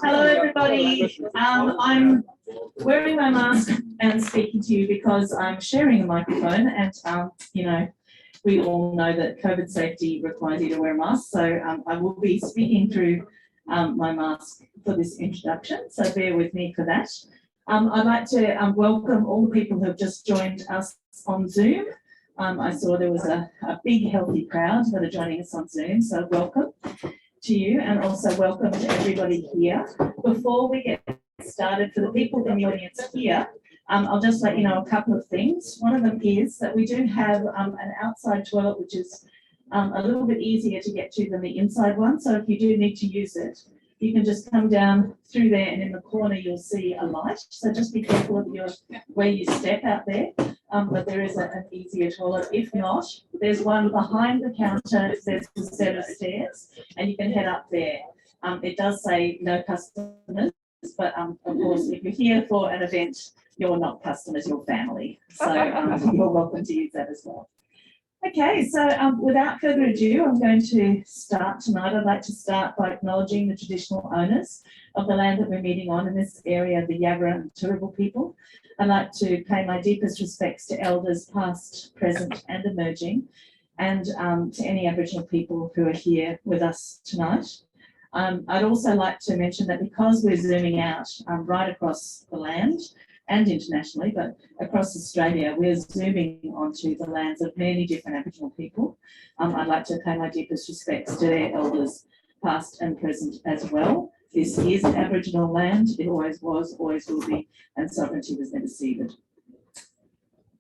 Hello everybody, I'm wearing my mask and speaking to you because I'm sharing a microphone and you know, we all know that COVID safety requires you to wear a mask, so I will be speaking through my mask for this introduction, so bear with me for that. I'd like to welcome all the people who have just joined us on Zoom. I saw there was a big healthy crowd that are joining us on Zoom, so welcome to you, and also welcome to everybody here. Before we get started, for the people in the audience here, I'll just let you know a couple of things. One of them is that we do have an outside toilet, which is a little bit easier to get to than the inside one. So if you do need to use it, you can just come down through there, and in the corner you'll see a light. So just be careful of where you step out there. But there is an easier toilet. If not, there's one behind the counter. There's a set of stairs, and you can head up there. It does say no customers, but of course, if you're here for an event, you're not customers, you're family. So you're welcome to use that as well. Okay, so without further ado, I'm going to start tonight. I'd like to start by acknowledging the traditional owners of the land that we're meeting on in this area, the Yabara and Turrbal people. I'd like to pay my deepest respects to elders past, present and emerging, and to any Aboriginal people who are here with us tonight. I'd also like to mention that because we're zooming out right across the land and internationally, but across Australia, we're zooming onto the lands of many different Aboriginal people. I'd like to pay my deepest respects to their elders past and present as well. This is Aboriginal land. It always was, always will be, and sovereignty was never ceded.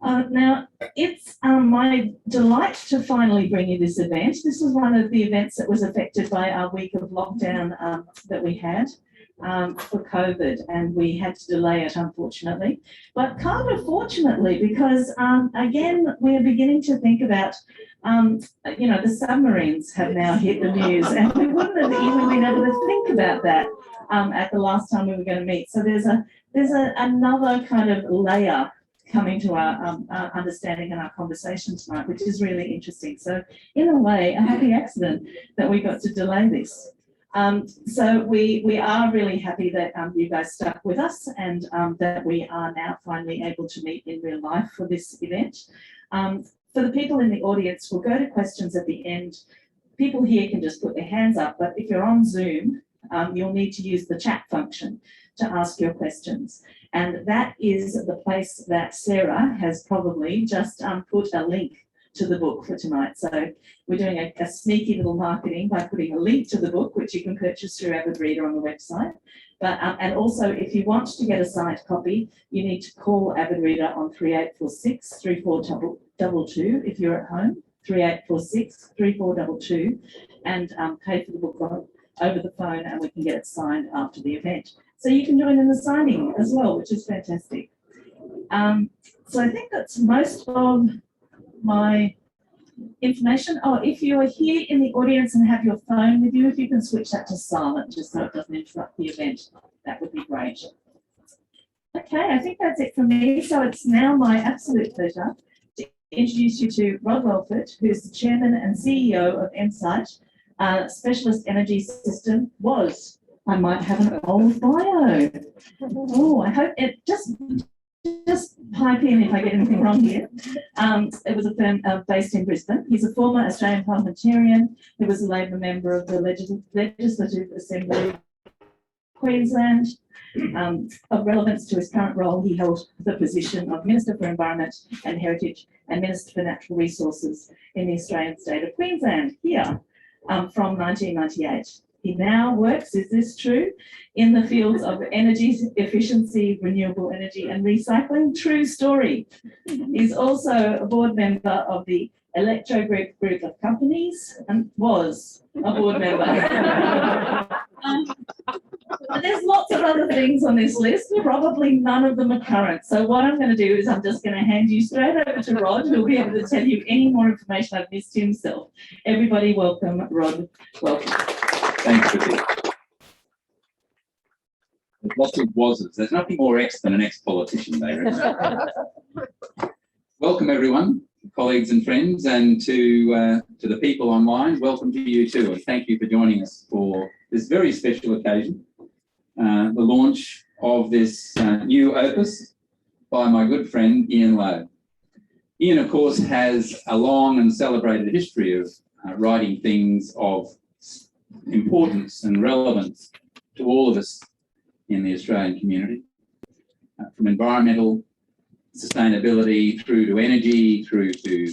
Now, it's my delight to finally bring you this event. This was one of the events that was affected by our week of lockdown that we had for COVID, and we had to delay it, unfortunately. But kind of fortunately, because again, we're beginning to think about, you know, the submarines have now hit the news, and we wouldn't have even been able to think about that at the last time we were going to meet. So there's another kind of layer coming to our understanding and our conversation tonight, which is really interesting. So in a way, a happy accident that we got to delay this. So we are really happy that you guys stuck with us, and that we are now finally able to meet in real life for this event. For the people in the audience, we'll go to questions at the end. People here can just put their hands up, but if you're on Zoom, you'll need to use the chat function to ask your questions. And that is the place that Sarah has probably just put a link to the book for tonight. So we're doing a sneaky little marketing by putting a link to the book, which you can purchase through Avid Reader on the website. But and also, if you want to get a signed copy, you need to call Avid Reader on 3846 3422 if you're at home, 3846 3422, and pay for the book over the phone, and we can get it signed after the event. So you can join in the signing as well, which is fantastic. So I think that's most of my information. Oh, if you are here in the audience and have your phone with you, if you can switch that to silent, just so it doesn't interrupt the event, that would be great. Okay, I think that's it from me. So it's now my absolute pleasure to introduce you to Rod Welford, who is the Chairman and CEO of MSITE, Specialist Energy System was. I might have an old bio. Oh, I hope it just pipe in if I get anything wrong here. It was a firm based in Brisbane. He's a former Australian parliamentarian. He was a Labor member of the Legislative Assembly of Queensland. Of relevance to his current role, he held the position of Minister for Environment and Heritage and Minister for Natural Resources in the Australian state of Queensland here from 1998. He now works, is this true, in the fields of energy efficiency, renewable energy and recycling. True story. He's also a board member of the Electro Group of companies and was a board member. There's lots of other things on this list. Probably none of them are current. So what I'm going to do is I'm just going to hand you straight over to Rod, who'll be able to tell you any more information I've missed himself. Everybody welcome Rod. Welcome. Thanks, Vicky. There's lots of was's. There's nothing more ex than an ex-politician, David. Welcome, everyone, colleagues and friends, and to the people online. Welcome to you too, and thank you for joining us for this very special occasion, the launch of this new opus by my good friend Ian Lowe. Ian, of course, has a long and celebrated history of writing things of importance and relevance to all of us in the Australian community, from environmental sustainability through to energy, through to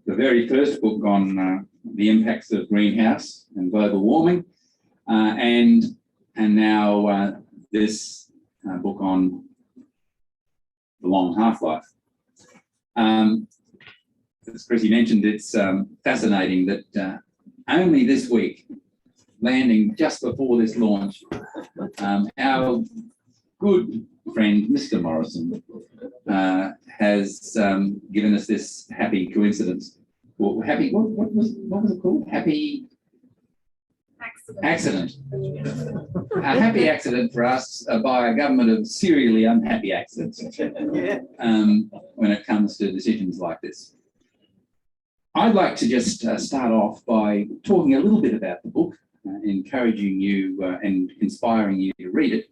the very first book on the impacts of greenhouse and global warming, and now this book on the long half-life. As Chrissy mentioned, it's fascinating that only this week, landing just before this launch, our good friend Mr. Morrison has given us this happy coincidence. Well, happy, what was it called? Happy accident. A happy accident for us by a government of serially unhappy accidents when it comes to decisions like this. I'd like to just start off by talking a little bit about the book, encouraging you and inspiring you to read it.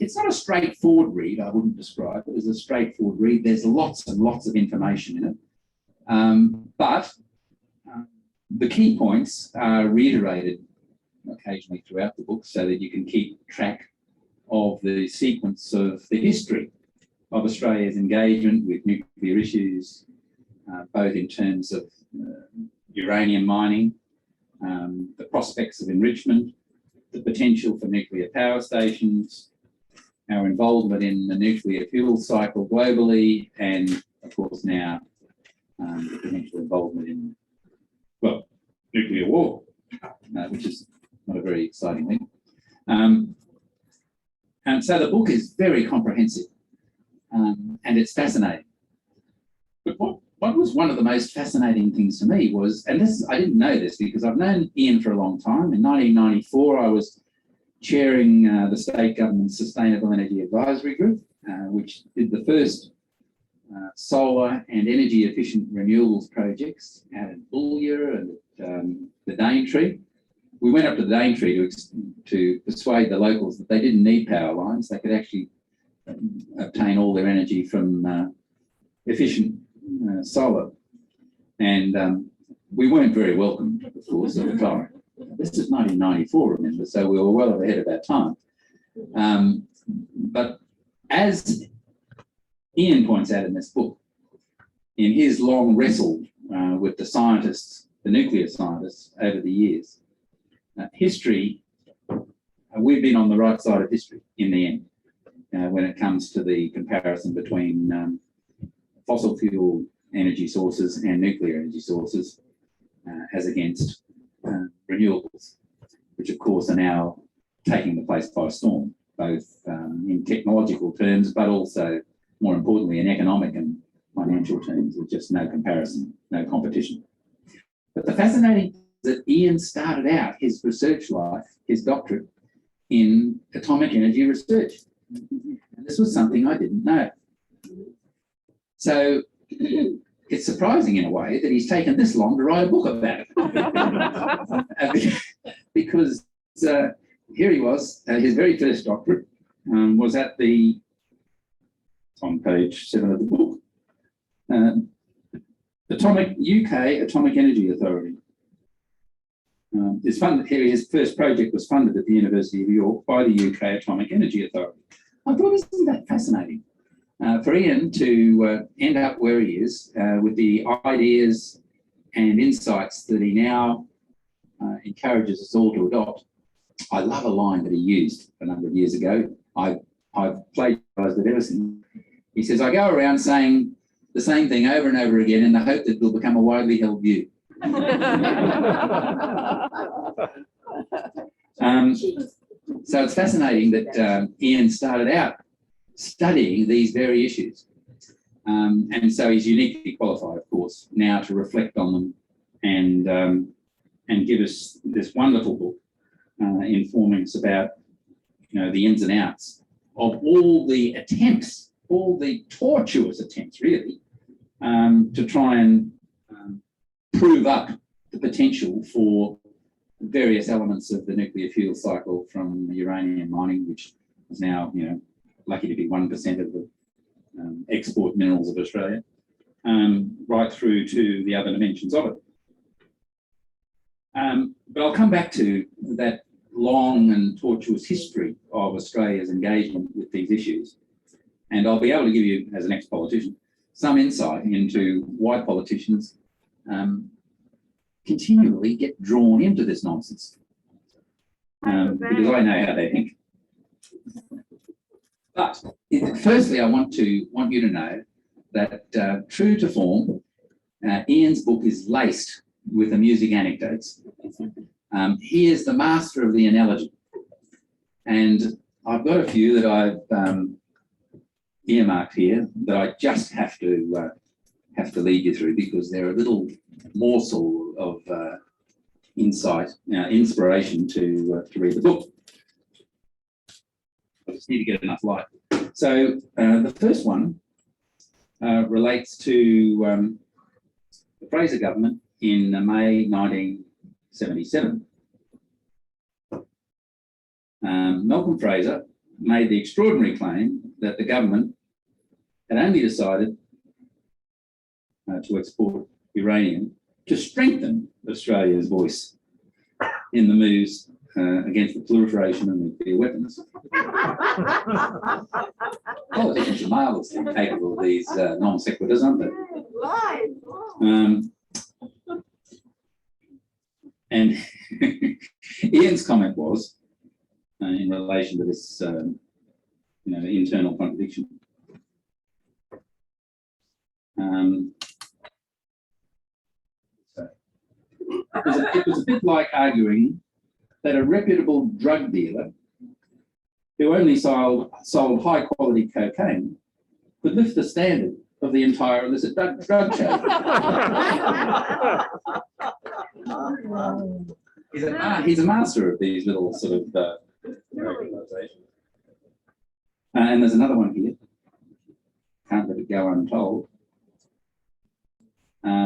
It's not a straightforward read, I wouldn't describe it as a straightforward read. There's lots and lots of information in it. But the key points are reiterated occasionally throughout the book so that you can keep track of the sequence of the history of Australia's engagement with nuclear issues, both in terms of uranium mining, the prospects of enrichment, the potential for nuclear power stations, our involvement in the nuclear fuel cycle globally, and of course now the potential involvement in, well, nuclear war, which is not a very exciting thing. And so the book is very comprehensive and it's fascinating. But what was one of the most fascinating things to me was, and this, I didn't know this because I've known Ian for a long time. In 1994, I was chairing the state government's Sustainable Energy Advisory Group, which did the first solar and energy efficient renewables projects out in Boulia and the Daintree. We went up to the Daintree to persuade the locals that they didn't need power lines. They could actually obtain all their energy from efficient solar. And we weren't very welcome, of course, at the time. This is 1994, remember, so we were well ahead of our time. But as Ian points out in this book, in his long wrestle with the scientists, the nuclear scientists over the years, history, we've been on the right side of history in the end when it comes to the comparison between fossil fuel energy sources and nuclear energy sources as against renewables, which of course are now taking the place by storm, both in technological terms, but also more importantly in economic and financial terms. There's just no comparison, no competition. But the fascinating thing is that Ian started out his research life, his doctorate, in atomic energy research. And this was something I didn't know. So it's surprising in a way that he's taken this long to write a book about it. Because here he was, his very first doctorate was at the, it's on page 7 of the book, UK Atomic Energy Authority. His first project was funded at the University of York by the UK Atomic Energy Authority. I thought, isn't that fascinating? For Ian to end up where he is with the ideas and insights that he now encourages us all to adopt. I love a line that he used a number of years ago. I've plagiarised it ever since. He says, I go around saying the same thing over and over again in the hope that it will become a widely held view. So it's fascinating that Ian started out studying these very issues. And so he's uniquely qualified, of course, now to reflect on them and give us this wonderful book informing us about, the ins and outs of all the attempts, all the tortuous attempts, really, to try and prove up the potential for various elements of the nuclear fuel cycle, from uranium mining, which is now, lucky to be 1% of the export minerals of Australia, right through to the other dimensions of it. But I'll come back to that long and tortuous history of Australia's engagement with these issues. And I'll be able to give you, as an ex-politician, some insight into why politicians continually get drawn into this nonsense, because I know how they think. But firstly, I want you to know that, true to form, Ian's book is laced with amusing anecdotes. He is the master of the analogy, and I've got a few that I've earmarked here that I just have to lead you through, because they're a little morsel of insight, inspiration to read the book. I just need to get enough light. So the first one relates to the Fraser government in May 1977. Malcolm Fraser made the extraordinary claim that the government had only decided to export uranium to strengthen Australia's voice in the moves against the proliferation of nuclear weapons. Politicians are marvellously capable of these non sequiturs, aren't they? And Ian's comment was, in relation to this, internal contradiction. It was a bit like arguing that a reputable drug dealer who only sold high-quality cocaine could lift the standard of the entire illicit drug chain. He's a master of these little sort of organisations. And there's another one here. Can't let it go untold.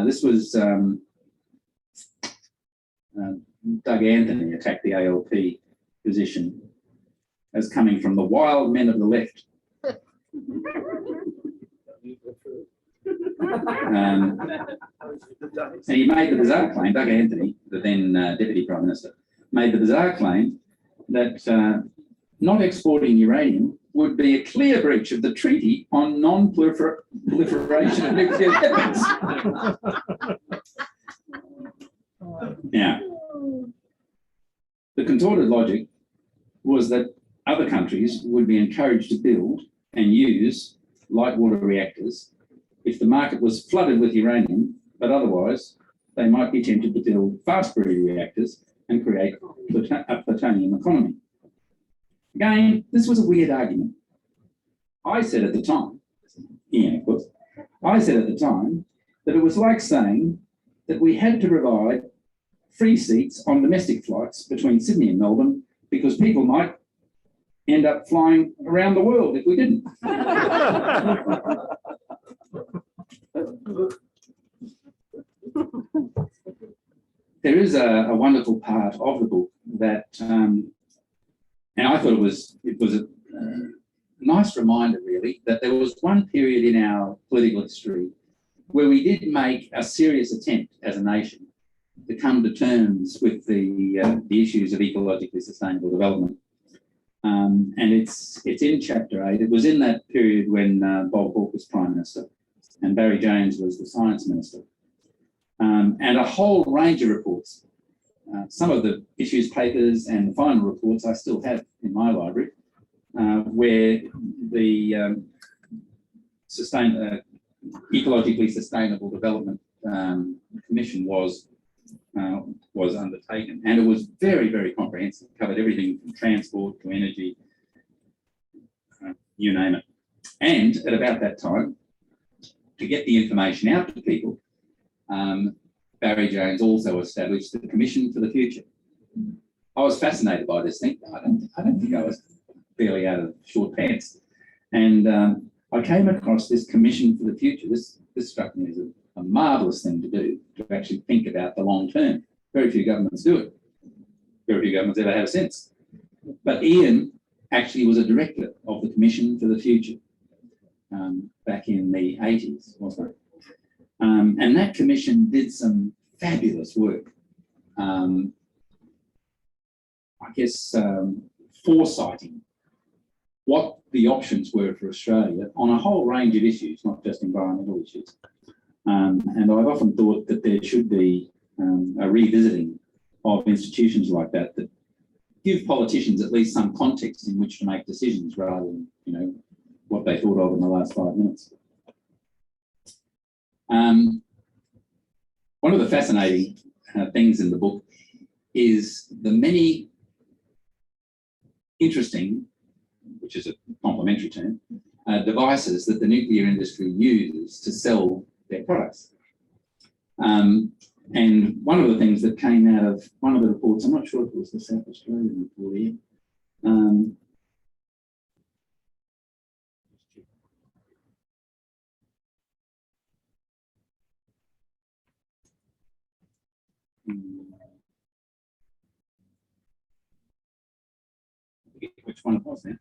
This was Doug Anthony attacked the ALP position as coming from the wild men of the left. And he made the bizarre claim, Doug Anthony, the then Deputy Prime Minister, made the bizarre claim that not exporting uranium would be a clear breach of the Treaty on Non-Proliferation of Nuclear Weapons. Now, the contorted logic was that other countries would be encouraged to build and use light water reactors if the market was flooded with uranium, but otherwise they might be tempted to build fast-breeder reactors and create a plutonium economy. Again, this was a weird argument. I said at the time, Ian, of course, I said at the time that it was like saying that we had to provide free seats on domestic flights between Sydney and Melbourne because people might end up flying around the world if we didn't. There is a wonderful part of the book that, and I thought it was a nice reminder, really, that there was one period in our political history where we did make a serious attempt as a nation to come to terms with the issues of ecologically sustainable development. And it's in Chapter 8. It was in that period when Bob Hawke was Prime Minister and Barry Jones was the Science Minister. And a whole range of reports. Some of the issues papers and the final reports I still have in my library, where the ecologically sustainable development commission was was undertaken, and it was very, very comprehensive, covered everything from transport to energy, you name it. And at about that time, to get the information out to people, Barry Jones also established the Commission for the Future. I was fascinated by this thing. I don't think I was barely out of short pants. And I came across this Commission for the Future. This struck me as a marvellous thing to do, to actually think about the long term. Very few governments do it. Very few governments ever have since. But Ian actually was a director of the Commission for the Future back in the 80s, wasn't it? And that commission did some fabulous work. I guess foresighting what the options were for Australia on a whole range of issues, not just environmental issues. And I've often thought that there should be a revisiting of institutions like that that give politicians at least some context in which to make decisions rather than, you know, what they thought of in the last 5 minutes. One of the fascinating things in the book is the many interesting, which is a complimentary term, devices that the nuclear industry uses to sell their products. And one of the things that came out of one of the reports, I'm not sure if it was the South Australian report here, which one it was now.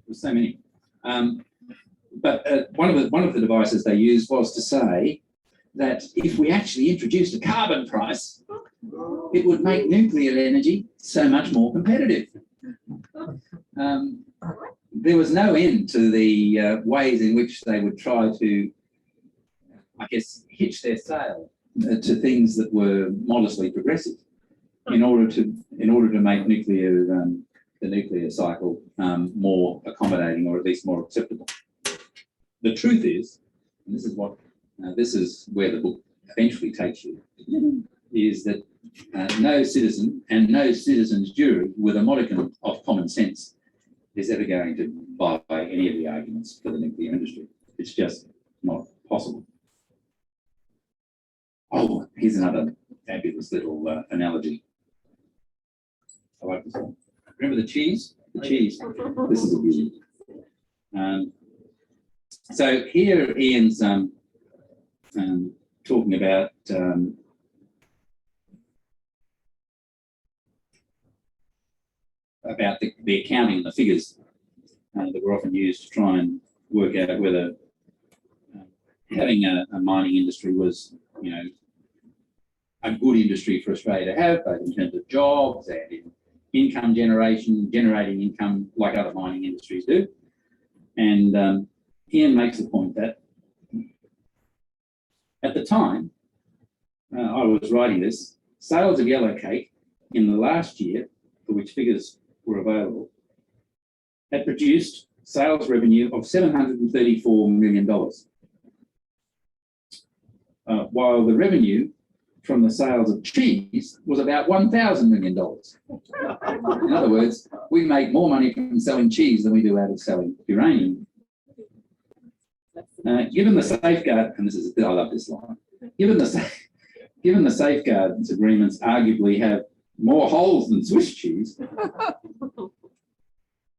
There's so many. But one of the devices they used was to say that if we actually introduced a carbon price, it would make nuclear energy so much more competitive. There was no end to the ways in which they would try to, I guess, hitch their sail to things that were modestly progressive in order to make nuclear the nuclear cycle more accommodating, or at least more acceptable. The truth is, and this is where the book eventually takes you, is that no citizen and no citizen's jury with a modicum of common sense is ever going to buy any of the arguments for the nuclear industry. It's just not possible. Oh, here's another fabulous little analogy. I like this one. Remember the cheese? The cheese. This is a beauty. So here Ian's talking about the accounting and the figures that were often used to try and work out whether having a mining industry was, you know, a good industry for Australia to have, both in terms of jobs and in income generation, generating income like other mining industries do. And Ian makes the point that at the time I was writing this, sales of yellow cake in the last year, for which figures were available, had produced sales revenue of $734 million, while the revenue from the sales of cheese was about $1,000 million. In other words, we make more money from selling cheese than we do out of selling uranium. Given the safeguard, and I love this line, given the safeguards agreements arguably have more holes than Swiss cheese,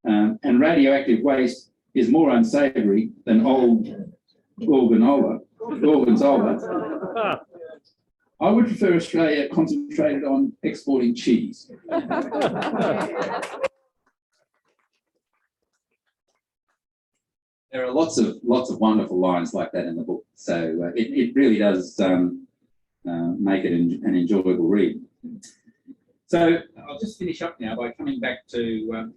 and radioactive waste is more unsavoury than old gorgonzola, I would prefer Australia concentrated on exporting cheese. There are lots of wonderful lines like that in the book, so it really does make it an enjoyable read. So I'll just finish up now by coming back to the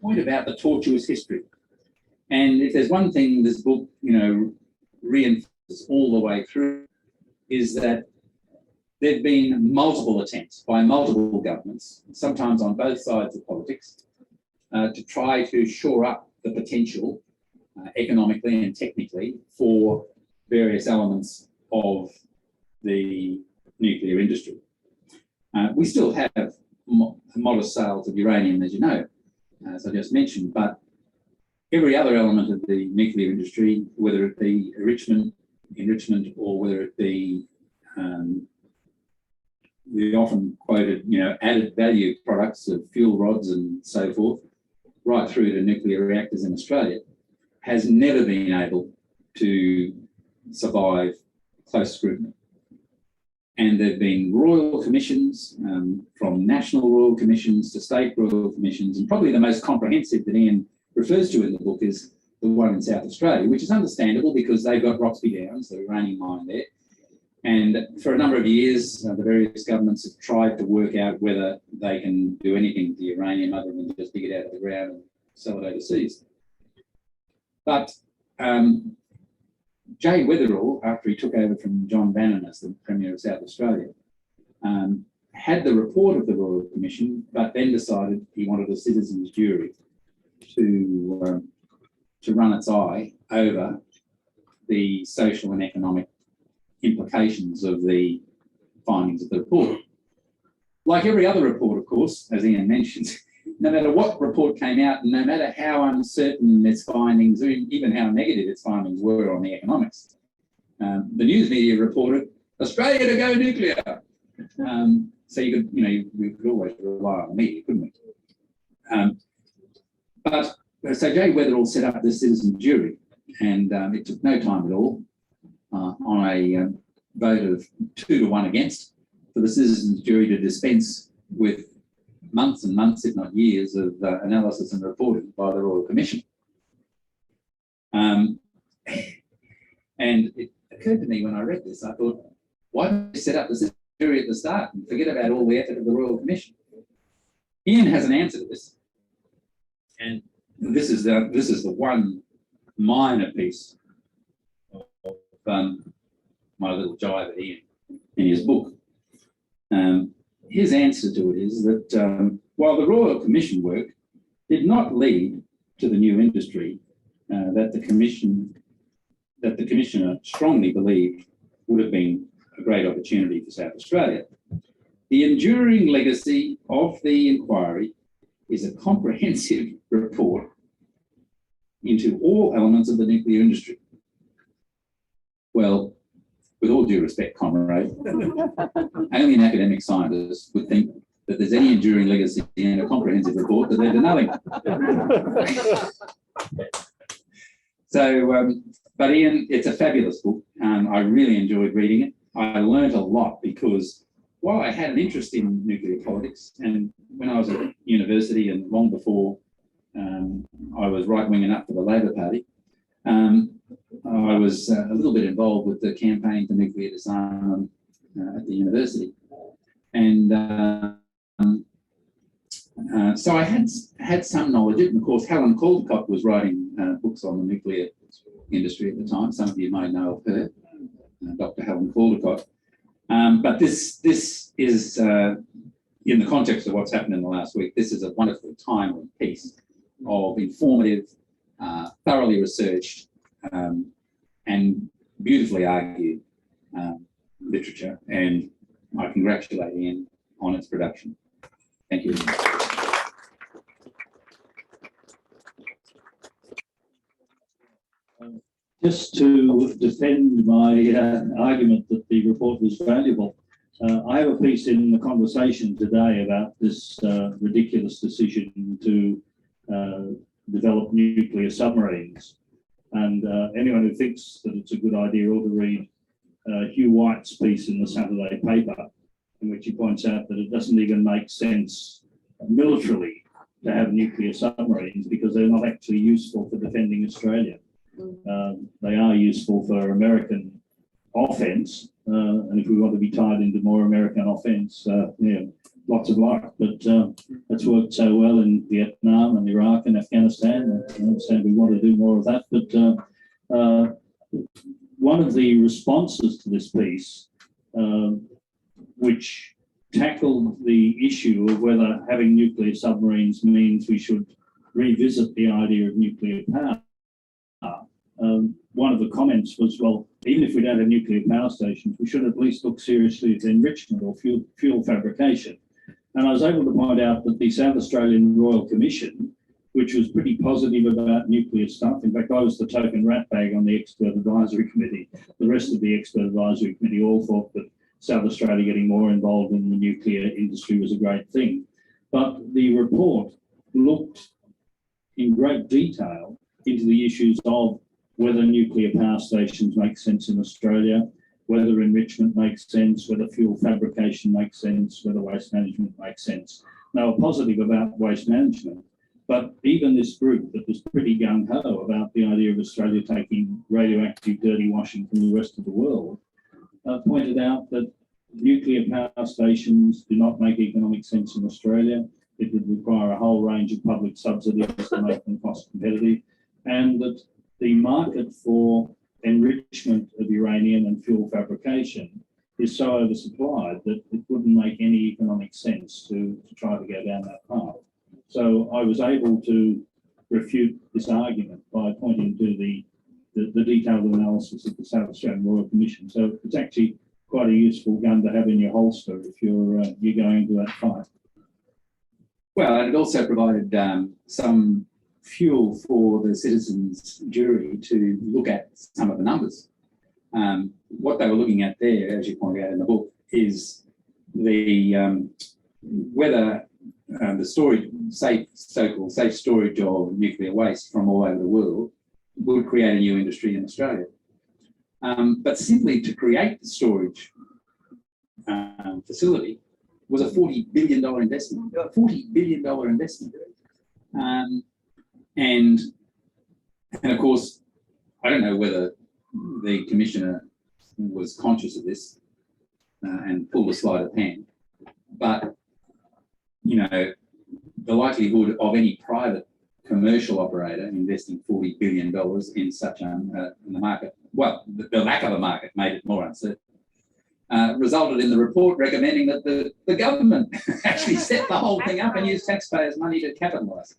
point about the tortuous history. And if there's one thing this book, you know, reinforces all the way through, is that there've been multiple attempts by multiple governments, sometimes on both sides of politics, to try to shore up the potential economically and technically for various elements of the nuclear industry. We still have modest sales of uranium, as you know, as I just mentioned, but every other element of the nuclear industry, whether it be enrichment, or whether it be the often quoted, added value products of fuel rods and so forth, right through to nuclear reactors in Australia, has never been able to survive close scrutiny. And there have been royal commissions, from national royal commissions to state royal commissions, and probably the most comprehensive that Ian refers to in the book is the one in South Australia, which is understandable because they've got Roxby Downs, the uranium mine there. And for a number of years, the various governments have tried to work out whether they can do anything to uranium other than just dig it out of the ground and sell it overseas. But Jay Weatherall, after he took over from John Bannon as the Premier of South Australia, had the report of the Royal Commission, but then decided he wanted a citizens' jury to run its eye over the social and economic implications of the findings of the report. Like every other report, of course, as Ian mentioned, no matter what report came out, and no matter how uncertain its findings, or even how negative its findings were on the economics, the news media reported Australia to go nuclear. So you could, we could always rely on the media, couldn't we? So Jay Weatherall set up the citizen jury, and it took no time at all on a vote of 2-1 against for the citizens jury to dispense with months and months, if not years, of analysis and reporting by the Royal Commission. And it occurred to me when I read this, I thought, why don't we set up the citizen jury at the start and forget about all the effort of the Royal Commission? Ian has an answer to this, and this is the one minor piece of my little jibe at Ian in his book. His answer to it is that while the Royal Commission work did not lead to the new industry that the Commissioner strongly believed would have been a great opportunity for South Australia, the enduring legacy of the inquiry is a comprehensive report into all elements of the nuclear industry. Well, with all due respect, comrade, only an academic scientist would think that there's any enduring legacy in a comprehensive report that they're denying. So, but Ian, it's a fabulous book. I really enjoyed reading it. I learned a lot because while I had an interest in nuclear politics, and when I was at university and long before I was right-wing enough for the Labor Party, I was a little bit involved with the campaign for nuclear disarmament at the university. And so I had some knowledge of it. And of course, Helen Caldicott was writing books on the nuclear industry at the time. Some of you may know of her, Dr. Helen Caldicott. But this is, in the context of what's happened in the last week, this is a wonderful timely piece of informative, thoroughly researched, and beautifully argued literature, and I congratulate Ian on its production. Thank you. Just to defend my argument that the report was valuable, I have a piece in The Conversation today about this ridiculous decision to develop nuclear submarines. And anyone who thinks that it's a good idea ought to read Hugh White's piece in the Saturday paper, in which he points out that it doesn't even make sense militarily to have nuclear submarines because they're not actually useful for defending Australia. They are useful for American offence, and if we want to be tied into more American offence, lots of luck. But that's worked so well in Vietnam and Iraq and Afghanistan. I understand we want to do more of that. But one of the responses to this piece, which tackled the issue of whether having nuclear submarines means we should revisit the idea of nuclear power, one of the comments was, well, even if we don't have nuclear power stations, we should at least look seriously at enrichment or fuel fabrication. And I was able to point out that the South Australian Royal Commission, which was pretty positive about nuclear stuff. In fact, I was the token ratbag on the expert advisory committee. The rest of the expert advisory committee all thought that South Australia getting more involved in the nuclear industry was a great thing. But the report looked in great detail into the issues of whether nuclear power stations make sense in Australia, whether enrichment makes sense, whether fuel fabrication makes sense, whether waste management makes sense. They were positive about waste management. But even this group that was pretty gung-ho about the idea of Australia taking radioactive dirty washing from the rest of the world pointed out that nuclear power stations do not make economic sense in Australia. It would require a whole range of public subsidies to make them cost competitive, and that the market for enrichment of uranium and fuel fabrication is so oversupplied that it wouldn't make any economic sense to try to go down that path. So I was able to refute this argument by pointing to the detailed analysis of the South Australian Royal Commission. So it's actually quite a useful gun to have in your holster if you're going into that fight. Well, and it also provided some fuel for the citizens' jury to look at some of the numbers. What they were looking at there, as you point out in the book, is the whether the storage, so-called safe storage of nuclear waste from all over the world would create a new industry in Australia. But simply to create the storage facility was a $40 billion investment. $40 billion investment. And of course, I don't know whether the commissioner was conscious of this and pulled a sleight of hand, but you know, the likelihood of any private commercial operator investing $40 billion in such in the market, well, the lack of a market made it more uncertain. Resulted in the report recommending that the government actually set the whole thing up and use taxpayers' money to capitalise.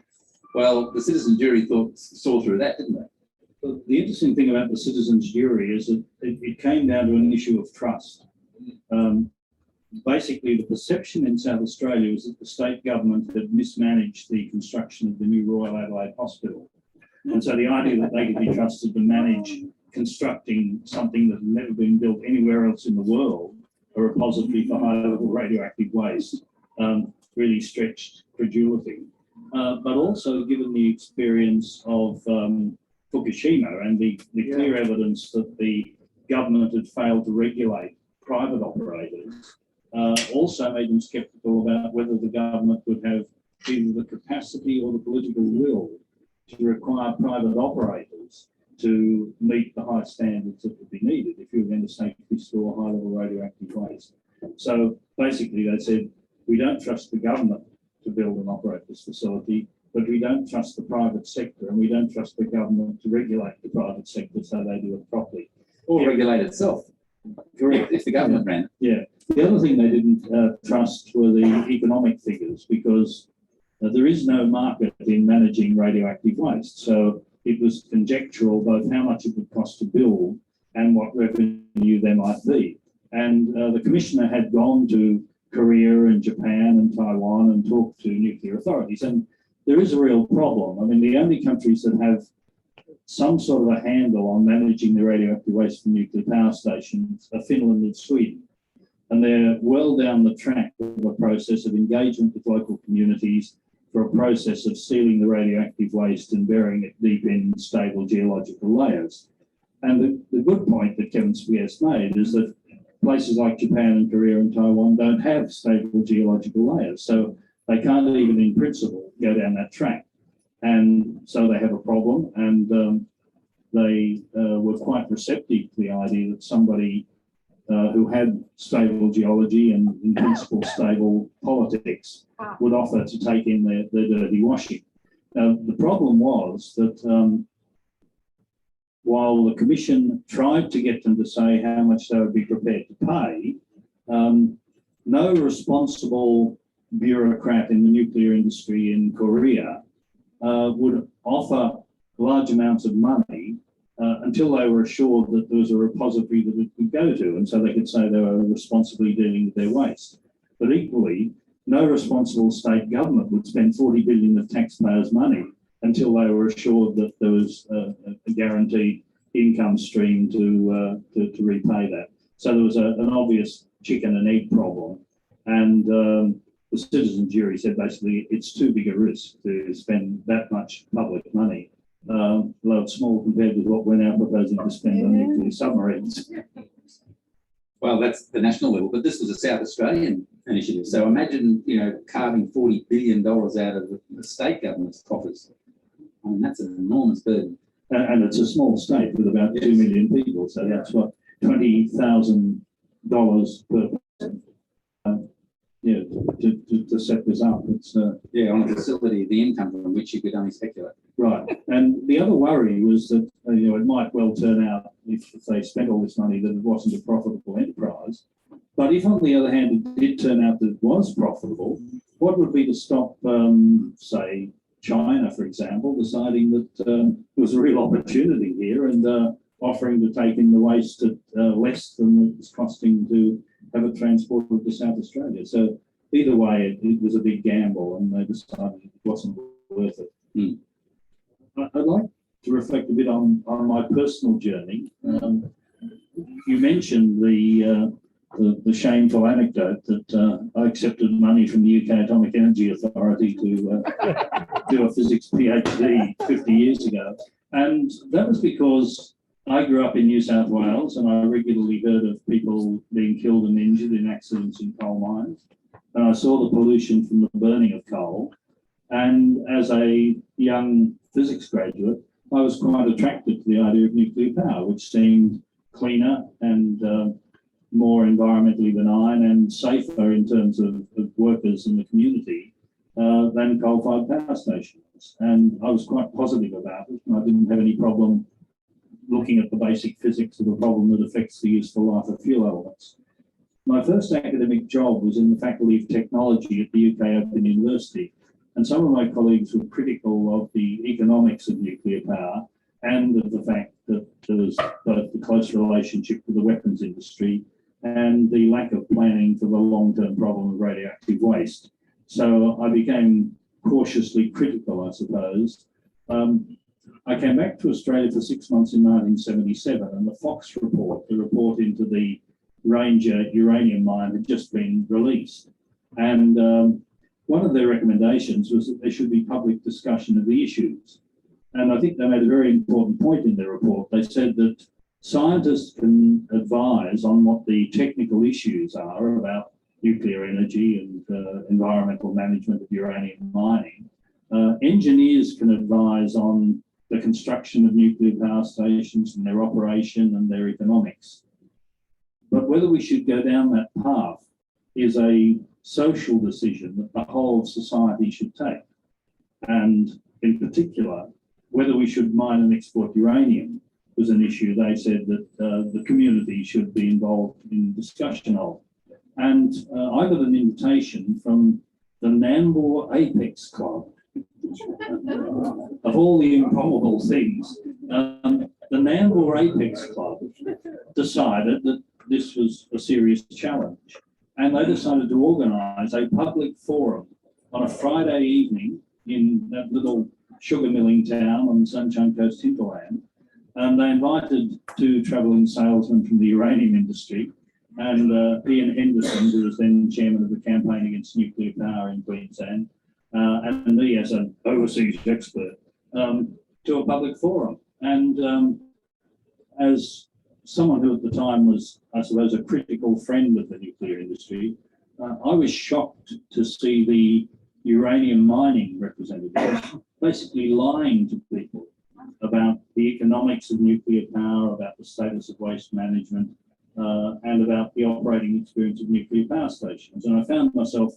Well, the citizen jury saw through that, didn't they? The interesting thing about the citizens' jury is that it came down to an issue of trust. Basically, the perception in South Australia was that the state government had mismanaged the construction of the new Royal Adelaide Hospital. And so the idea that they could be trusted to manage constructing something that had never been built anywhere else in the world, a repository for high-level radioactive waste, really stretched credulity. But also given the experience of Fukushima and the clear evidence that the government had failed to regulate private operators, also made them sceptical about whether the government would have either the capacity or the political will to require private operators to meet the high standards that would be needed if you were going to safely store high-level radioactive waste. So basically they said, we don't trust the government to build and operate this facility, but we don't trust the private sector, and we don't trust the government to regulate the private sector so they do it properly. Or regulate itself. Correct. If the government ran it. Yeah. The other thing they didn't trust were the economic figures, because there is no market in managing radioactive waste. So it was conjectural both how much it would cost to build and what revenue there might be. And the commissioner had gone to Korea and Japan and Taiwan and talked to nuclear authorities. And there is a real problem. I mean, the only countries that have some sort of a handle on managing the radioactive waste from nuclear power stations are Finland and Sweden. And they're well down the track of a process of engagement with local communities for a process of sealing the radioactive waste and burying it deep in stable geological layers. And the good point that Kevin Spears made is that places like Japan and Korea and Taiwan don't have stable geological layers. So they can't even in principle go down that track. And so they have a problem, and they were quite receptive to the idea that somebody who had stable geology and in principle stable politics would offer to take in their dirty washing. Now, the problem was that while the Commission tried to get them to say how much they would be prepared to pay, no responsible bureaucrat in the nuclear industry in Korea would offer large amounts of money until they were assured that there was a repository that it could go to, and so they could say they were responsibly dealing with their waste. But equally, no responsible state government would spend 40 billion of taxpayers' money until they were assured that there was a guaranteed income stream to repay that. So there was an obvious chicken and egg problem, and the citizen jury said basically it's too big a risk to spend that much public money, although it's small compared with what we're now proposing to spend on nuclear submarines. Well, that's the national level, but this was a South Australian initiative. So imagine, carving $40 billion out of the state government's coffers. I mean, that's an enormous burden. And it's a small state with about 2 million people, so that's what, $20,000 per person. To set this up. It's on a facility, the income from which you could only speculate. Right. And the other worry was that it might well turn out, if they spent all this money, that it wasn't a profitable enterprise. But if, on the other hand, it did turn out that it was profitable, what would be to stop, say, China, for example, deciding that there was a real opportunity here and offering to take in the waste at less than it's costing to have it transported to South Australia? So either way, it was a big gamble, and they decided it wasn't worth it. Mm. I'd like to reflect a bit on my personal journey. You mentioned the shameful anecdote that I accepted money from the UK Atomic Energy Authority to do a physics PhD 50 years ago. And that was because I grew up in New South Wales, and I regularly heard of people being killed and injured in accidents in coal mines. And I saw the pollution from the burning of coal. And as a young physics graduate, I was quite attracted to the idea of nuclear power, which seemed cleaner and more environmentally benign and safer in terms of workers in the community than coal-fired power stations. And I was quite positive about it. I didn't have any problem looking at the basic physics of a problem that affects the useful life of fuel elements. My first academic job was in the Faculty of Technology at the UK Open University, and some of my colleagues were critical of the economics of nuclear power and of the fact that there was both the close relationship with the weapons industry and the lack of planning for the long-term problem of radioactive waste. So I became cautiously critical, I suppose. I came back to Australia for 6 months in 1977, and the Fox report, the report into the Ranger uranium mine, had just been released. And one of their recommendations was that there should be public discussion of the issues. And I think they made a very important point in their report. They said that scientists can advise on what the technical issues are about nuclear energy and environmental management of uranium mining. Engineers can advise on the construction of nuclear power stations and their operation and their economics. But whether we should go down that path is a social decision that the whole of society should take. And in particular, whether we should mine and export uranium was an issue they said that the community should be involved in discussion of. And I got an invitation from the Nambour Apex Club. Of all the improbable things, the Nambour Apex Club decided that this was a serious challenge, and they decided to organise a public forum on a Friday evening in that little sugar milling town on the Sunshine Coast hinterland. And they invited 2 travelling salesmen from the uranium industry and Ian Henderson, who was then chairman of the campaign against nuclear power in Queensland, and me as an overseas expert, to a public forum. And as someone who at the time was, I suppose, a critical friend of the nuclear industry, I was shocked to see the uranium mining representatives basically lying to people about the economics of nuclear power, about the status of waste management, and about the operating experience of nuclear power stations. And I found myself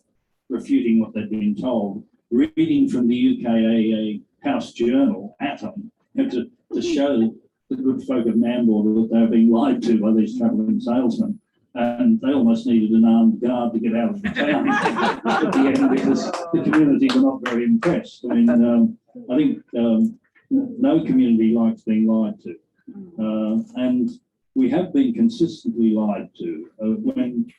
refuting what they'd been told, reading from the UKAA House Journal, Atom, to show the good folk of Nambour that they were being lied to by these travelling salesmen. And they almost needed an armed guard to get out of the town at the end, because the community were not very impressed. I mean, I think no community likes being lied to. And we have been consistently lied to. When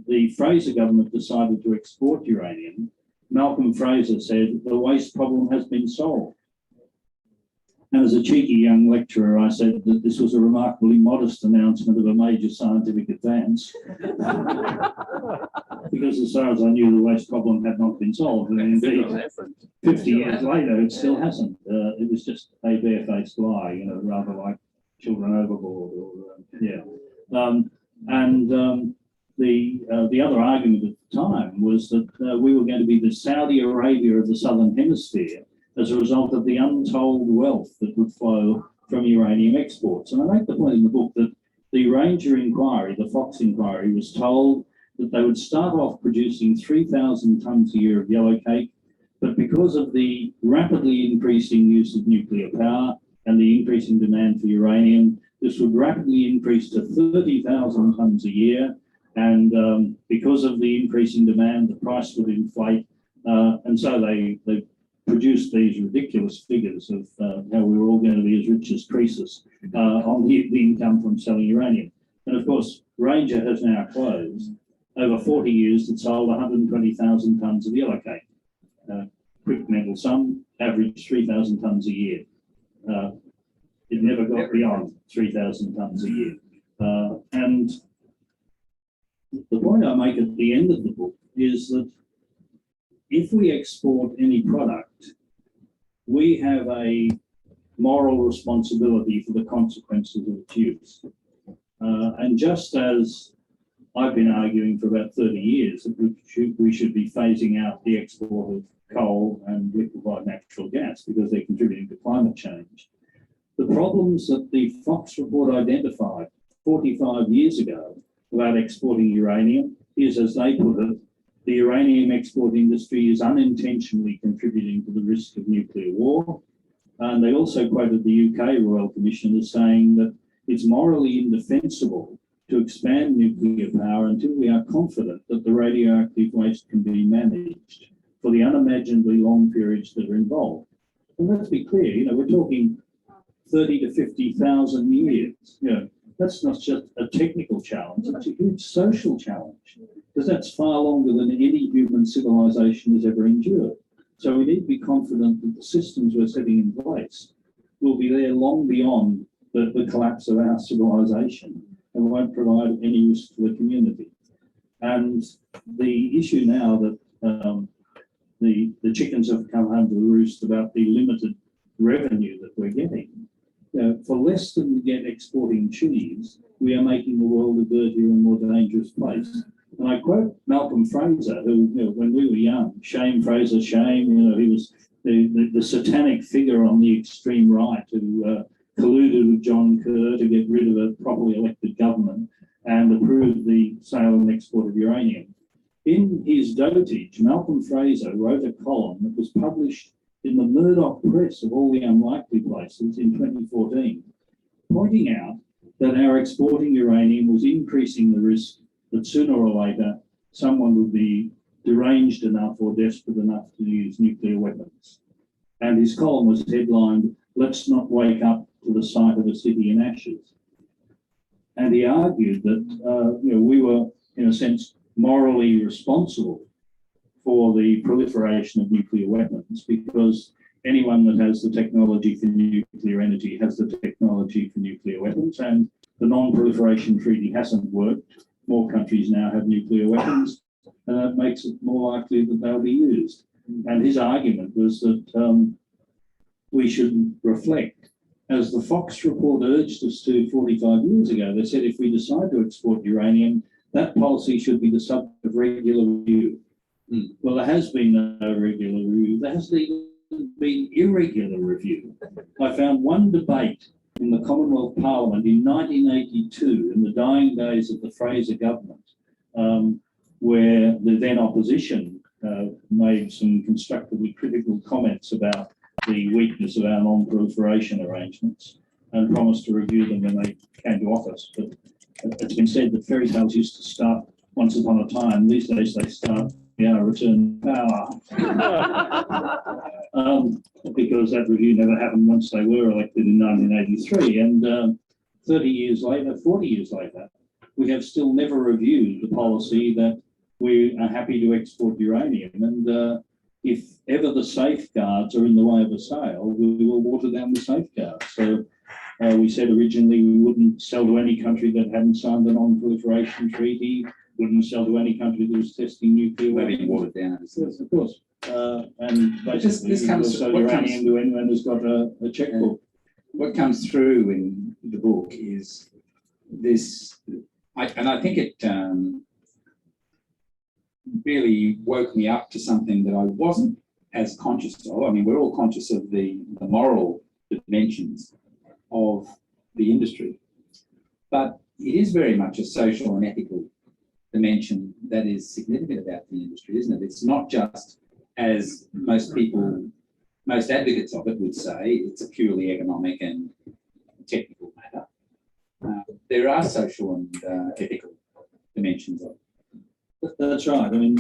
the Fraser government decided to export uranium, Malcolm Fraser said the waste problem has been solved. And as a cheeky young lecturer, I said that this was a remarkably modest announcement of a major scientific advance. Because as far as I knew, the waste problem had not been solved. And indeed, 50 years later, it still hasn't. It was just a barefaced lie, you know, rather like children overboard or, yeah. The other argument at the time was that we were going to be the Saudi Arabia of the Southern Hemisphere as a result of the untold wealth that would flow from uranium exports. And I make the point in the book that the Ranger inquiry, the Fox inquiry, was told that they would start off producing 3,000 tonnes a year of yellowcake, but because of the rapidly increasing use of nuclear power and the increasing demand for uranium, this would rapidly increase to 30,000 tonnes a year. And because of the increasing demand, the price would inflate. And so they produced these ridiculous figures of how we were all going to be as rich as Croesus on the income from selling uranium. And of course, Ranger has now closed. Over 40 years, it sold 120,000 tonnes of yellowcake. Quick mental sum, average 3,000 tonnes a year. It never got beyond 3,000 tonnes a year. And the point I make at the end of the book is that if we export any product, we have a moral responsibility for the consequences of its use. And just as I've been arguing for about 30 years that we should be phasing out the export of coal and liquefied natural gas because they're contributing to climate change. The problems that the Fox report identified 45 years ago about exporting uranium is, as they put it, the uranium export industry is unintentionally contributing to the risk of nuclear war. And they also quoted the UK Royal Commission as saying that it's morally indefensible to expand nuclear power until we are confident that the radioactive waste can be managed for the unimaginably long periods that are involved. And let's be clear, you know, we're talking 30 to 50,000 years. You know, that's not just a technical challenge, it's a huge social challenge, because that's far longer than any human civilization has ever endured. So we need to be confident that the systems we're setting in place will be there long beyond the collapse of our civilization and won't provide any risk to the community. And the issue now that the chickens have come home to the roost about the limited revenue that we're getting. For less than we get exporting cheese, we are making the world a dirtier and more dangerous place. And I quote Malcolm Fraser, who, you know, when we were young, shame Fraser, shame, you know, he was the satanic figure on the extreme right who colluded with John Kerr to get rid of a properly elected government and approved the sale and export of uranium. In his dotage, Malcolm Fraser wrote a column that was published in the Murdoch press of all the unlikely places in 2014, pointing out that our exporting uranium was increasing the risk that sooner or later someone would be deranged enough or desperate enough to use nuclear weapons. And his column was headlined, "Let's not wake up to the sight of a city in ashes." And he argued that you know, we were, in a sense, morally responsible for the proliferation of nuclear weapons, because anyone that has the technology for nuclear energy has the technology for nuclear weapons, and the non-proliferation treaty hasn't worked. More countries now have nuclear weapons, and that makes it more likely that they'll be used. And his argument was that we should reflect, as the Fox report urged us to 45 years ago. They said if we decide to export uranium, that policy should be the subject of regular review. Well, there has been no regular review. There hasn't even been irregular review. I found one debate in the Commonwealth Parliament in 1982, in the dying days of the Fraser government, where the then opposition made some constructively critical comments about the weakness of our non-proliferation arrangements and promised to review them when they came to office. But it's been said that fairy tales used to start once upon a time. These days they start return power. because that review never happened once they were elected in 1983. And 30 years later, 40 years later, we have still never reviewed the policy that we are happy to export uranium. And if ever the safeguards are in the way of a sale, we will water down the safeguards. So we said originally we wouldn't sell to any country that hadn't signed the non-proliferation treaty, wouldn't sell to any country that was testing nuclear weapons. Maybe watered down. Yes, of course. And basically, this comes, also uranium to anyone who's got a checkbook. What comes through in the book is this, and I think it really woke me up to something that I wasn't as conscious of. I mean, we're all conscious of the moral dimensions of the industry, but it is very much a social and ethical dimension that is significant about the industry, isn't it? It's not just, as most advocates of it would say, it's a purely economic and technical matter. There are social and ethical dimensions of it. That's right. I mean,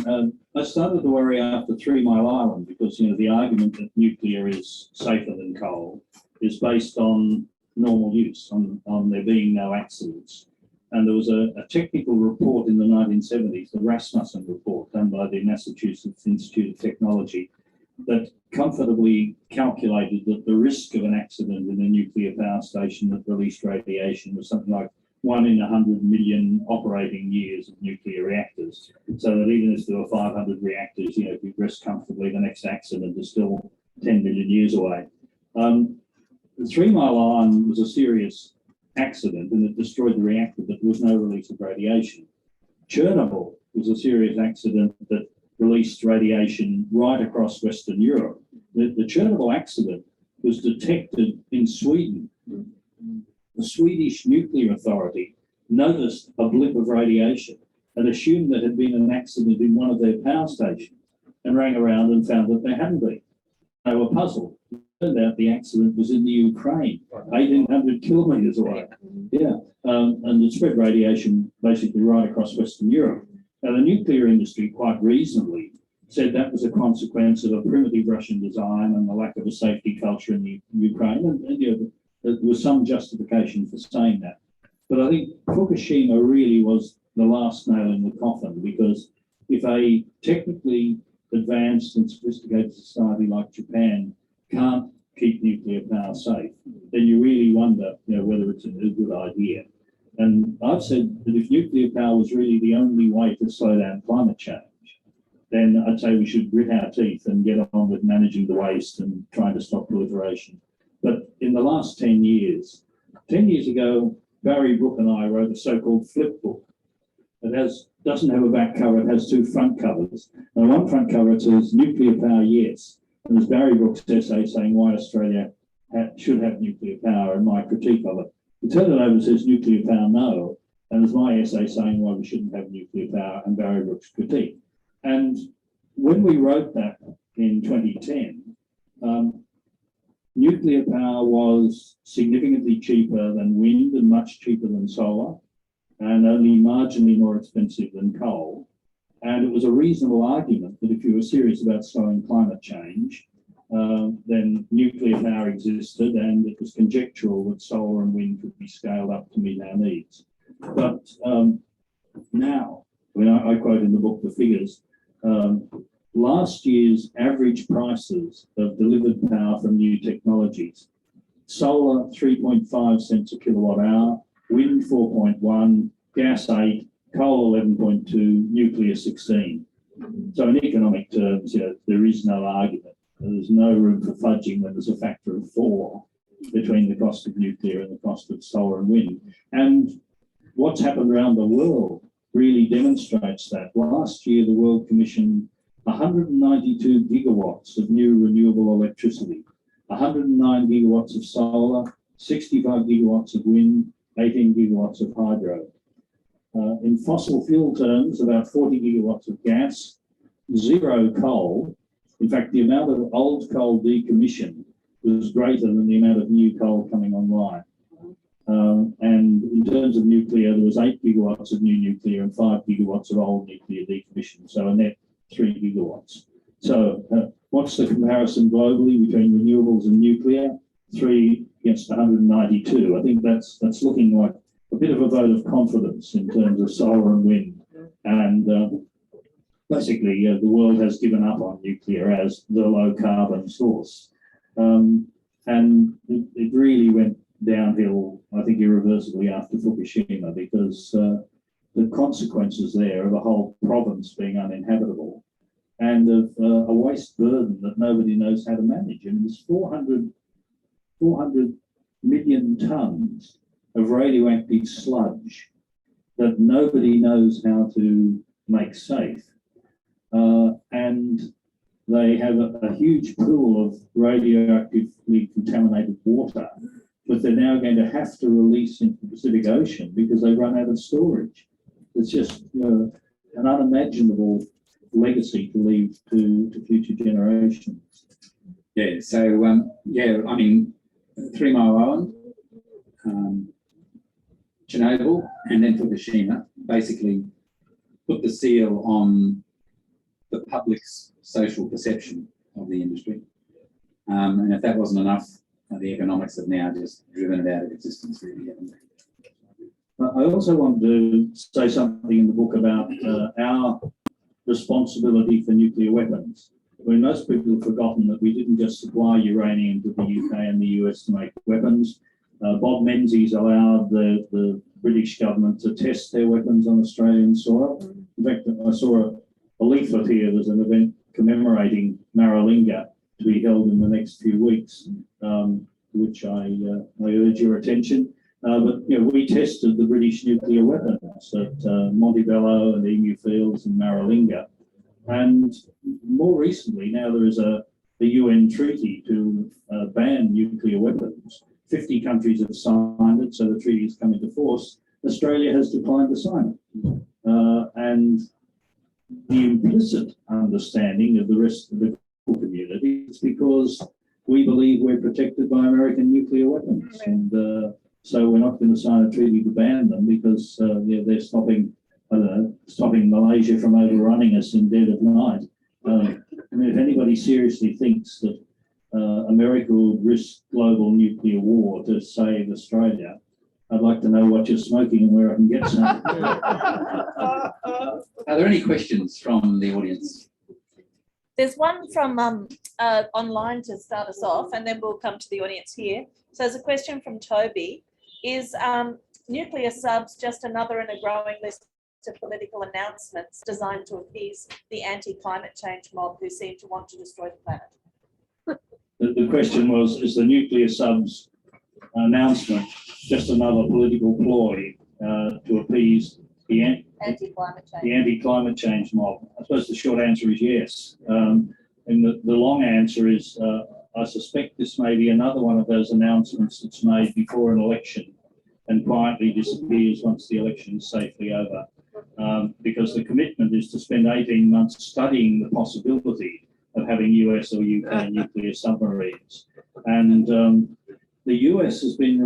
I started to worry after 3 Mile Island because, you know, the argument that nuclear is safer than coal is based on normal use, on there being no accidents. And there was a technical report in the 1970s, the Rasmussen report done by the Massachusetts Institute of Technology, that comfortably calculated that the risk of an accident in a nuclear power station that released radiation was something like 1 in 100 million operating years of nuclear reactors. So that even if there were 500 reactors, you know, if you rest comfortably, the next accident is still 10 million years away. The 3 Mile Island was a serious accident and it destroyed the reactor, but there was no release of radiation. Chernobyl was a serious accident that released radiation right across Western Europe. The Chernobyl accident was detected in Sweden. The Swedish Nuclear Authority noticed a blip of radiation and assumed there had been an accident in one of their power stations and rang around and found that there hadn't been. They were puzzled. It turned out the accident was in the Ukraine, 1,800 kilometres away. Yeah, and it spread radiation basically right across Western Europe. Now, the nuclear industry quite reasonably said that was a consequence of a primitive Russian design and the lack of a safety culture in the Ukraine. And you know, there was some justification for saying that. But I think Fukushima really was the last nail in the coffin, because if a technically advanced and sophisticated society like Japan can't keep nuclear power safe, then you really wonder, you know, whether it's a good idea. And I've said that if nuclear power was really the only way to slow down climate change, then I'd say we should grit our teeth and get on with managing the waste and trying to stop proliferation. But in the last 10 years ago, Barry Brooke and I wrote a so-called flip book. It doesn't have a back cover, it has 2 front covers. And one front cover it says nuclear power, yes. And there's Barry Brooke's essay saying why Australia should have nuclear power and my critique of it. You turn it over and says nuclear power, no. And there's my essay saying why we shouldn't have nuclear power and Barry Brooke's critique. And when we wrote that in 2010, nuclear power was significantly cheaper than wind and much cheaper than solar and only marginally more expensive than coal. And it was a reasonable argument that if you were serious about slowing climate change, then nuclear power existed and it was conjectural that solar and wind could be scaled up to meet our needs. But now, I mean, I quote in the book the figures, last year's average prices of delivered power from new technologies: solar 3.5 cents a kilowatt hour, wind 4.1, gas 8, coal 11.2, nuclear 16. So in economic terms, you know, there is no argument. There's no room for fudging when there's a factor of 4 between the cost of nuclear and the cost of solar and wind. And what's happened around the world really demonstrates that. Last year, the world commissioned 192 gigawatts of new renewable electricity, 109 gigawatts of solar, 65 gigawatts of wind, 18 gigawatts of hydro. In fossil fuel terms, about 40 gigawatts of gas, 0 coal. In fact, the amount of old coal decommissioned was greater than the amount of new coal coming online. And in terms of nuclear, there was 8 gigawatts of new nuclear and 5 gigawatts of old nuclear decommissioned, so a net 3 gigawatts. So What's the comparison globally between renewables and nuclear? 3 against 192. I think that's looking like a bit of a vote of confidence in terms of solar and wind. And basically, the world has given up on nuclear as the low carbon source. And it really went downhill, I think, irreversibly after Fukushima, because the consequences there of a whole province being uninhabitable and of a waste burden that nobody knows how to manage. And there's 400 million tonnes of radioactive sludge that nobody knows how to make safe. And they have a huge pool of radioactively contaminated water, but they're now going to have to release into the Pacific Ocean because they've run out of storage. It's just an unimaginable legacy to leave to future generations. Yeah, so, yeah, I mean, 3 Mile Island, Chernobyl, and then Fukushima basically put the seal on the public's social perception of the industry. And if that wasn't enough, the economics have now just driven it out of existence, really, haven't they? I also want to say something in the book about our responsibility for nuclear weapons. When most people have forgotten that we didn't just supply uranium to the UK and the US to make weapons. Bob Menzies allowed the British government to test their weapons on Australian soil. In fact, I saw a leaflet here. There's an event commemorating Maralinga to be held in the next few weeks, to which I urge your attention. But we tested the British nuclear weapons at Montebello and Emu Fields and Maralinga. And more recently, now there is a UN treaty to ban nuclear weapons. 50 countries have signed it, so the treaty has come into force. Australia has declined to sign it. And the implicit understanding of the rest of the community is because we believe we're protected by American nuclear weapons. And so we're not going to sign a treaty to ban them because they're stopping Malaysia from overrunning us in dead of night. I mean, if anybody seriously thinks that America would risk global nuclear war to save Australia, I'd like to know what you're smoking and where I can get some. Are there any questions from the audience? There's one from online to start us off, and then we'll come to the audience here. So there's a question from Toby. Is nuclear subs just another in a growing list of political announcements designed to appease the anti-climate change mob who seem to want to destroy the planet? The question was, is the nuclear subs announcement just another political ploy to appease the anti-climate change mob? I suppose the short answer is yes. And the long answer is I suspect this may be another one of those announcements that's made before an election and quietly disappears once the election is safely over. Because the commitment is to spend 18 months studying the possibility of having US or UK nuclear submarines. And the US has been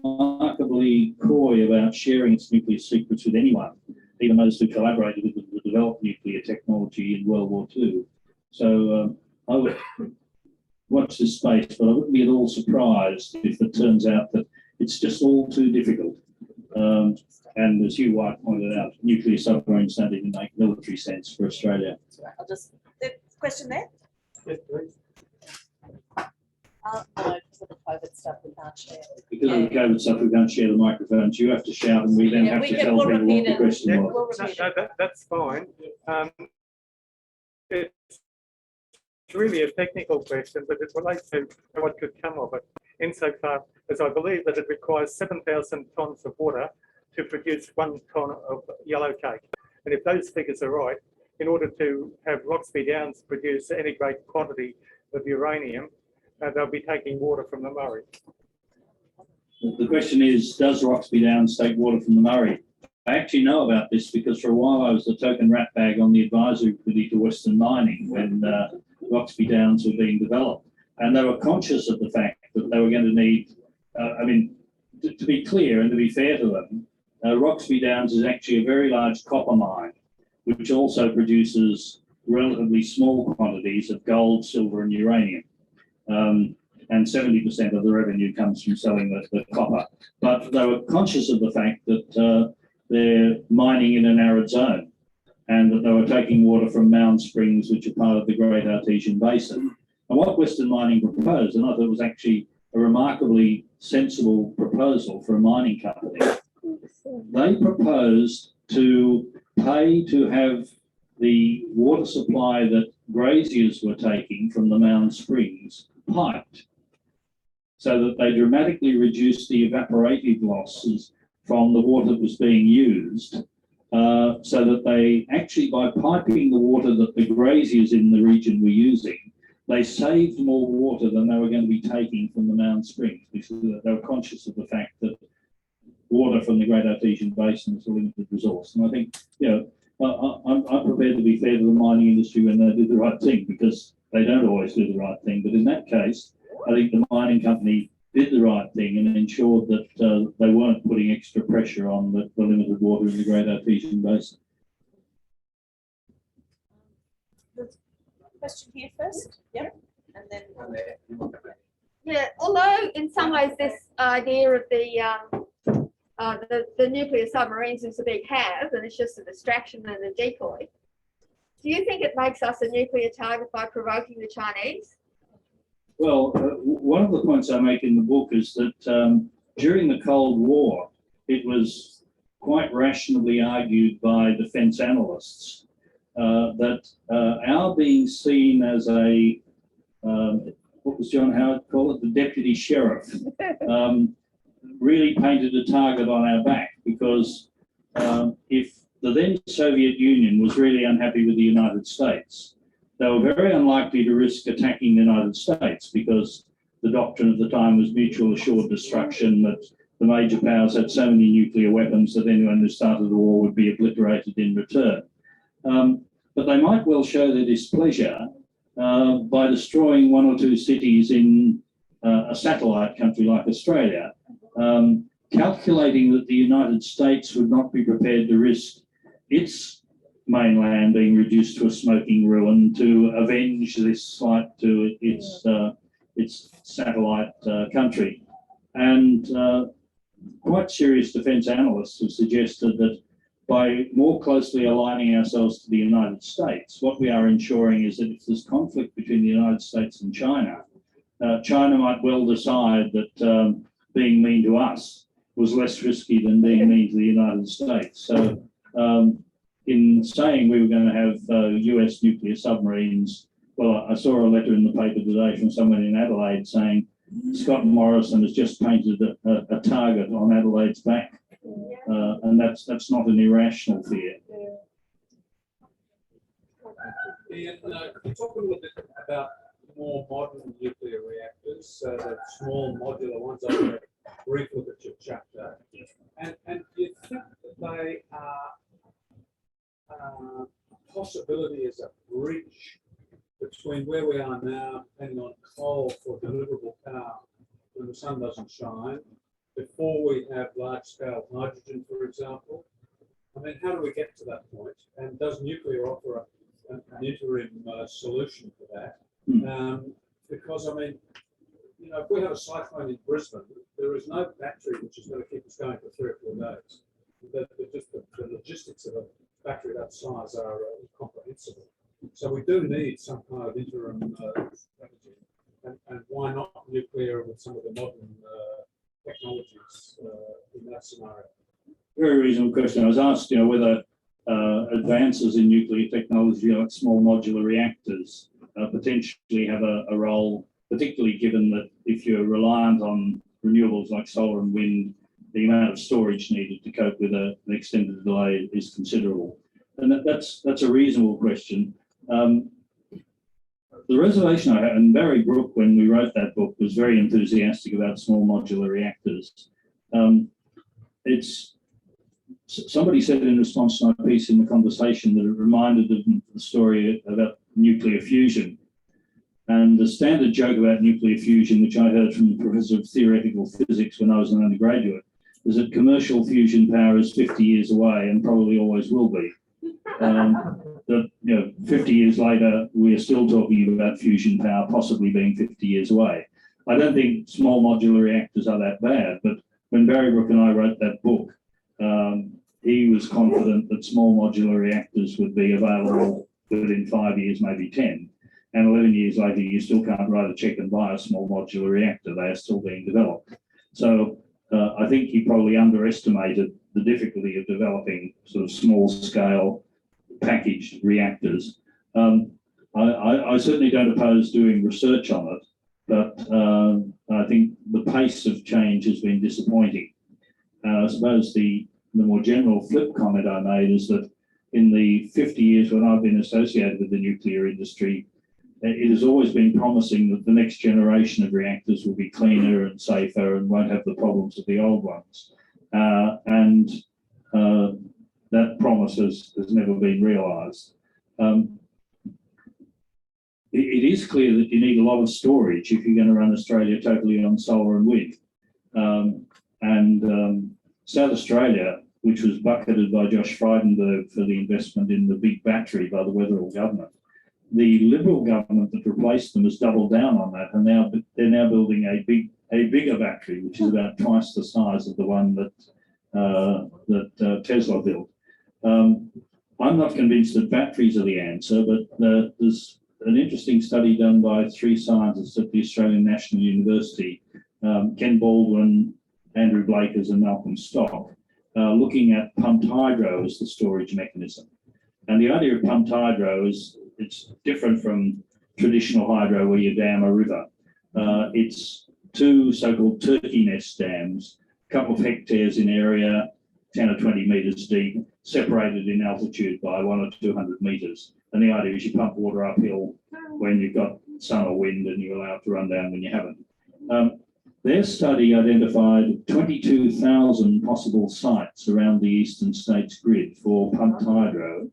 remarkably coy about sharing its nuclear secrets with anyone, even those who collaborated with it to develop nuclear technology in World War II. So I would watch this space, but I wouldn't be at all surprised if it turns out that it's just all too difficult. And as Hugh White pointed out, nuclear submarines don't even make military sense for Australia. I'll just, the question there? Yes, please. No, because of the COVID stuff we can't share. Because of the COVID stuff, we can't share the microphones. You have to shout and we then have to tell people what the question was. That's fine. It's really a technical question, but it relates to what could come of it. Insofar as I believe that it requires 7,000 tonnes of water to produce 1 tonne of yellow cake. And if those figures are right, in order to have Roxby Downs produce any great quantity of uranium, they'll be taking water from the Murray. The question is, does Roxby Downs take water from the Murray? I actually know about this because for a while I was the token ratbag on the advisory committee to Western Mining when Roxby Downs were being developed. And they were conscious of the fact that they were going to need, to be clear and to be fair to them, Roxby Downs is actually a very large copper mine, which also produces relatively small quantities of gold, silver, and uranium. And 70% of the revenue comes from selling the copper. But they were conscious of the fact that they're mining in an arid zone and that they were taking water from mound springs, which are part of the Great Artesian Basin. And what Western Mining proposed, and I thought it was actually a remarkably sensible proposal for a mining company, they proposed to pay to have the water supply that graziers were taking from the mound springs piped, so that they dramatically reduced the evaporative losses from the water that was being used, so that they actually, by piping the water that the graziers in the region were using, they saved more water than they were going to be taking from the mound springs, because they were conscious of the fact that water from the Great Artesian Basin is a limited resource. And I think, I'm prepared to be fair to the mining industry when they do the right thing, because they don't always do the right thing. But in that case, I think the mining company did the right thing and ensured that they weren't putting extra pressure on the limited water in the Great Artesian Basin. Question here first. Yep. And then Yeah, although in some ways this idea of the nuclear submarines is a big have, and it's just a distraction and a decoy, do you think it makes us a nuclear target by provoking the Chinese? Well, one of the points I make in the book is that during the Cold War, it was quite rationally argued by defence analysts that our being seen as a, what was John Howard call it, the deputy sheriff, really painted a target on our back, because if the then Soviet Union was really unhappy with the United States, they were very unlikely to risk attacking the United States, because the doctrine at the time was mutual assured destruction, that the major powers had so many nuclear weapons that anyone who started the war would be obliterated in return. But they might well show their displeasure by destroying one or two cities in a satellite country like Australia, calculating that the United States would not be prepared to risk its mainland being reduced to a smoking ruin to avenge this slight to its satellite country. And quite serious defence analysts have suggested that by more closely aligning ourselves to the United States, what we are ensuring is that if there's conflict between the United States and China, China might well decide that being mean to us was less risky than being mean to the United States. So in saying we were going to have US nuclear submarines, well, I saw a letter in the paper today from someone in Adelaide saying Scott Morrison has just painted a target on Adelaide's back. And that's not an irrational fear. Ian, can you talk a little bit about more modern nuclear reactors, the small modular ones? I had a brief look at your chapter. And do you think that they are a possibility as a bridge between where we are now, depending on coal for deliverable power when the sun doesn't shine, before we have large-scale hydrogen, for example? I mean, how do we get to that point? And does nuclear offer an interim solution for that? Because, I mean, if we have a cyclone in Brisbane, there is no battery which is going to keep us going for 3 or 4 days. The logistics of a battery that size are incomprehensible. So we do need some kind of interim strategy. And why not nuclear with some of the modern technologies in that scenario? Very reasonable question. I was asked, whether advances in nuclear technology, like small modular reactors, potentially have a role, particularly given that if you're reliant on renewables like solar and wind, the amount of storage needed to cope with an extended delay is considerable. And that's a reasonable question. The reservation I had, and Barry Brook, when we wrote that book, was very enthusiastic about small modular reactors. Somebody said in response to my piece in the conversation that it reminded them of the story about nuclear fusion. And the standard joke about nuclear fusion, which I heard from the professor of theoretical physics when I was an undergraduate, is that commercial fusion power is 50 years away and probably always will be. that 50 years later, we are still talking about fusion power possibly being 50 years away. I don't think small modular reactors are that bad, but when Barry Brook and I wrote that book, he was confident that small modular reactors would be available within 5 years, maybe 10. And 11 years later, you still can't write a check and buy a small modular reactor. They are still being developed. So I think he probably underestimated the difficulty of developing sort of small scale packaged reactors. I certainly don't oppose doing research on it, but I think the pace of change has been disappointing. I suppose the more general flip comment I made is that in the 50 years when I've been associated with the nuclear industry, it has always been promising that the next generation of reactors will be cleaner and safer and won't have the problems of the old ones. And that promise has never been realised. It is clear that you need a lot of storage if you're going to run Australia totally on solar and wind. South Australia, which was bucketed by Josh Frydenberg for the investment in the big battery by the Weatherall government, the Liberal government that replaced them has doubled down on that, and they're now building a bigger battery, which is about twice the size of the one that Tesla built. I'm not convinced that batteries are the answer, but there's an interesting study done by 3 scientists at the Australian National University, Ken Baldwin, Andrew Blakers and Malcolm Stock, looking at pumped hydro as the storage mechanism. And the idea of pumped hydro is it's different from traditional hydro where you dam a river. It's 2 so-called turkey nest dams, a couple of hectares in area, 10 or 20 metres deep, separated in altitude by 100 or 200 metres. And the idea is you pump water uphill when you've got sun or wind and you allow it to run down when you haven't. Their study identified 22,000 possible sites around the eastern states grid for pumped hydro,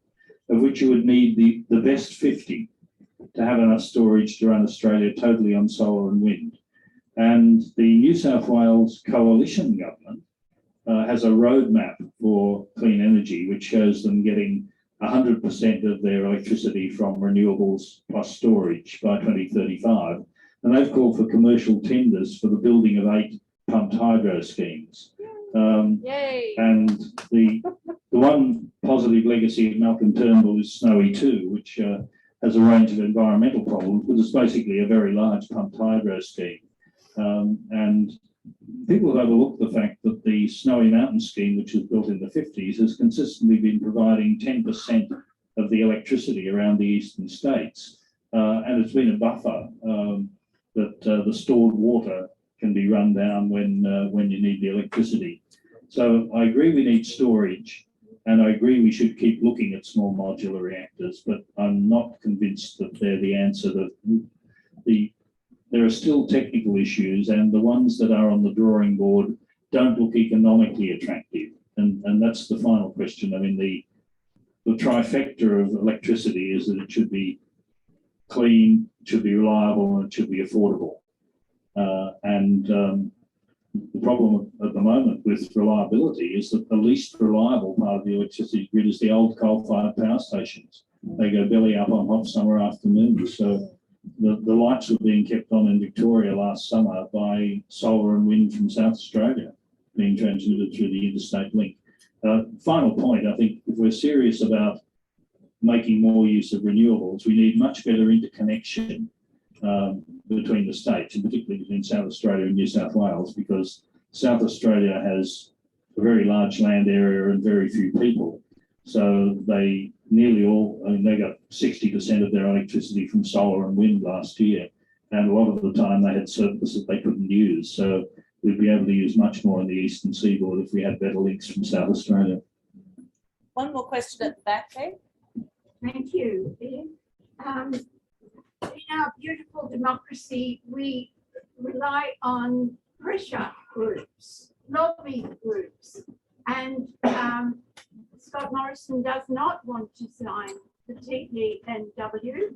of which you would need the best 50 to have enough storage to run Australia totally on solar and wind. And the New South Wales coalition government has a roadmap for clean energy, which shows them getting 100% of their electricity from renewables plus storage by 2035. And they've called for commercial tenders for the building of 8 pumped hydro schemes. Yay. And the one positive legacy of Malcolm Turnbull is Snowy 2, which has a range of environmental problems, but it's basically a very large pumped hydro scheme. And people have overlooked the fact that the Snowy Mountain scheme, which was built in the 50s, has consistently been providing 10% of the electricity around the eastern states. And it's been a buffer that the stored water can be run down when you need the electricity. So I agree we need storage, and I agree we should keep looking at small modular reactors, but I'm not convinced that they're the answer. There are still technical issues, and the ones that are on the drawing board don't look economically attractive. And that's the final question. I mean, the trifecta of electricity is that it should be clean, it should be reliable, and it should be affordable. The problem at the moment with reliability is that the least reliable part of the electricity grid is the old coal-fired power stations. They go belly up on hot summer afternoons. So the lights were being kept on in Victoria last summer by solar and wind from South Australia being transmitted through the interstate link. Final point, I think if we're serious about making more use of renewables, we need much better interconnection between the states, and particularly between South Australia and New South Wales, because South Australia has a very large land area and very few people. So they nearly all, I mean, they got 60% of their electricity from solar and wind last year. And a lot of the time they had surplus that they couldn't use. So we'd be able to use much more in the eastern seaboard if we had better links from South Australia. One more question at the back there. Thank you, Ian. In our beautiful democracy, we rely on pressure groups, lobby groups, and Scott Morrison does not want to sign the TPNW,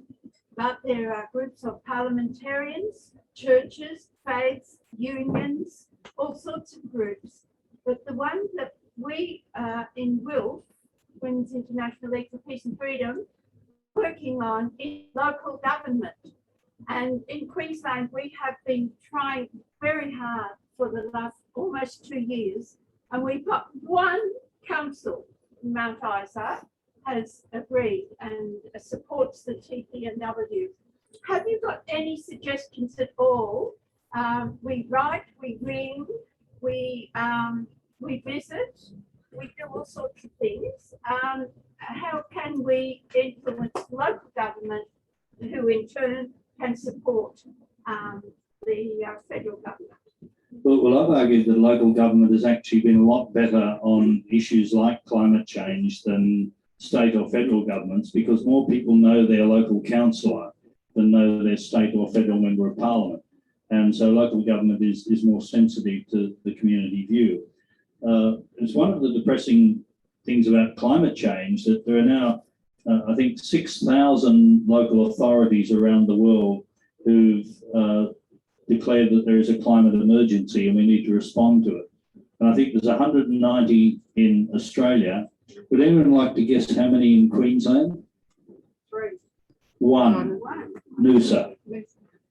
but there are groups of parliamentarians, churches, faiths, unions, all sorts of groups. But the one that we in Wilf Women's International League for Peace and Freedom, working on is local government. And in Queensland, we have been trying very hard for the last almost 2 years, and we've got one council, Mount Isa, has agreed and supports the TPNW. Have you got any suggestions at all? We write, we ring, we visit, we do all sorts of things. How can we influence local government, who in turn can support the federal government? Well, I've argued that local government has actually been a lot better on issues like climate change than state or federal governments, because more people know their local councillor than know their state or federal member of parliament. And so local government is more sensitive to the community view. It's one of the depressing things about climate change that there are now, I think, 6,000 local authorities around the world who've declared that there is a climate emergency and we need to respond to it. And I think there's 190 in Australia. Would anyone like to guess how many in Queensland? 3. One. Noosa.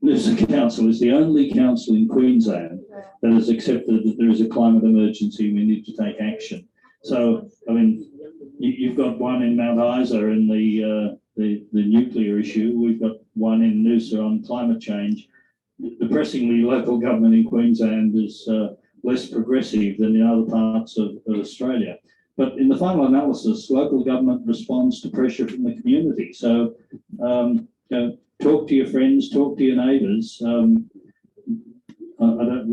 Noosa Council is the only council in Queensland that has accepted that there is a climate emergency and we need to take action. So, I mean, you've got one in Mount Isa in the nuclear issue. We've got one in Noosa on climate change. Depressingly, local government in Queensland is less progressive than in other parts of Australia. But in the final analysis, local government responds to pressure from the community. So talk to your friends, talk to your neighbours.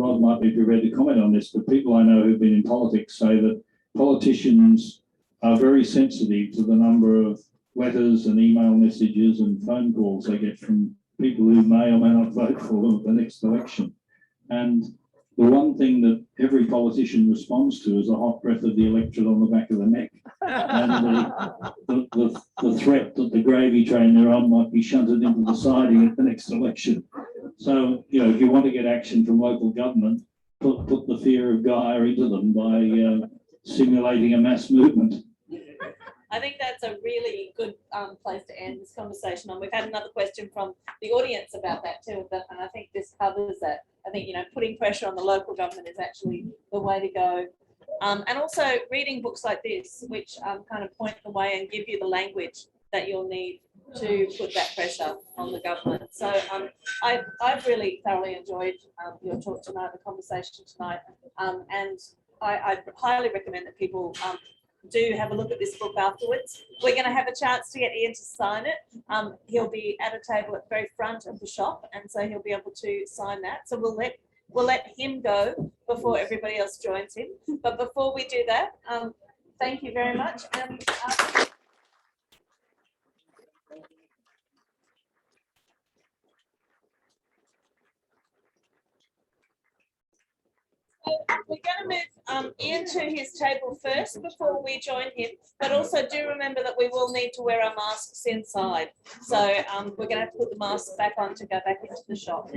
Rod might be prepared to comment on this, but people I know who've been in politics say that politicians are very sensitive to the number of letters and email messages and phone calls they get from people who may or may not vote for them at the next election. And the one thing that every politician responds to is a hot breath of the electorate on the back of the neck, and the threat that the gravy train they're on might be shunted into the siding at the next election. So, you know, if you want to get action from local government, put the fear of Gaia into them by simulating a mass movement. I think that's a really good place to end this conversation on. We've had another question from the audience about that too, and I think this covers that. I think, you know, putting pressure on the local government is actually the way to go. And also reading books like this, which kind of point the way and give you the language that you'll need to put that pressure on the government. So I've really thoroughly enjoyed your talk tonight, the conversation tonight, and I highly recommend that people do have a look at this book afterwards. We're going to have a chance to get Ian to sign it. He'll be at a table at the very front of the shop, and so he'll be able to sign that. So we'll let him go before everybody else joins him. But before we do that, thank you very much. And we're going to move Ian to his table first before we join him, but also do remember that we will need to wear our masks inside. So we're going to have to put the masks back on to go back into the shop.